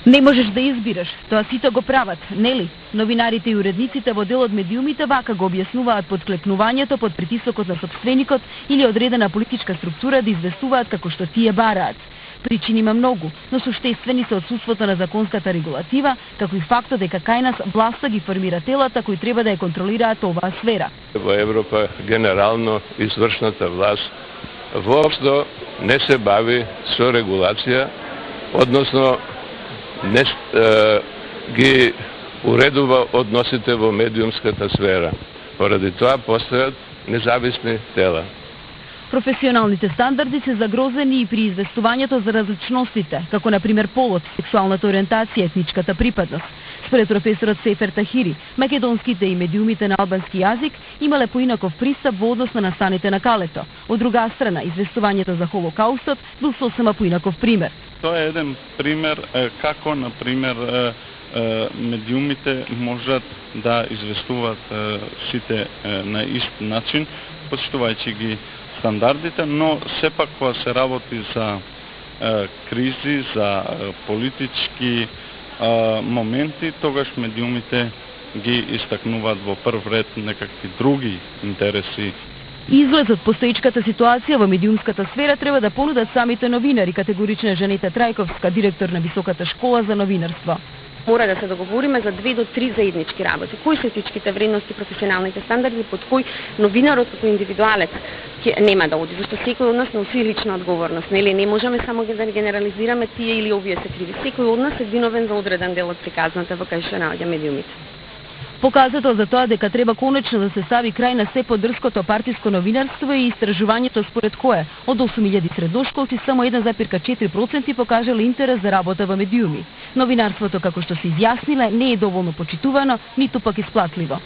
Не можеш да избираш, тоа сите го прават, нели? Новинарите и уредниците во дел од медиумите вака го објаснуваат подклекнувањето под притисокот на сопственикот или одредена политичка структура да известуваат како што тие бараат. Причини има многу, но суштествени се отсутството на законската регулатива, како и фактот дека кај нас власта ги формира телата кои треба да ја контролираат оваа сфера. Во Европа генерално извршната власт воопшто не се бави со регулација, односно не ги уредува односите во медиумската сфера. Поради тоа постојат независни тела. Професионалните стандарди се загрозени и при известувањето за различностите, како на пример полот, сексуалната ориентација, етничката припадност. Според професорот Сефер Тахири, македонските и медиумите на албански јазик имале поинаков пристап во однос на настаните на Калето. Од друга страна, известувањето за Холокаустот бил сосема поинаков пример. Тоа е еден пример како, на пример, медиумите можат да известуваат сите на ист начин, почитувајќи ги стандардите, но сепак кога се работи за кризи, за политички моменти, тогаш медиумите ги истакнуваат во прв ред некакви други интереси. Излез од постоечката ситуација во медиумската сфера треба да понудат самите новинари, категорична Жанета Трајковска, директор на Високата школа за новинарство. Мора да се договориме за 2 до 3 заеднички работи. Кои се етичките вредности, професионалните стандарди, под кои новинарот како индивидуалец нема да оди, зашто секој од нас носи лична одговорност, нели? Не можеме само да генерализираме тие или овие се криви. Секој од нас е виновен за одреден дел од приказната во кај што наоѓа медиумите. Показател за тоа дека треба конечно да се стави крај на се подрското партиско новинарство и истражувањето според кое од 8000 средношколци само 1,4% покажале интерес за работа во медиуми. Новинарството, како што се изјасниле, не е доволно почитувано, ниту пак исплатливо.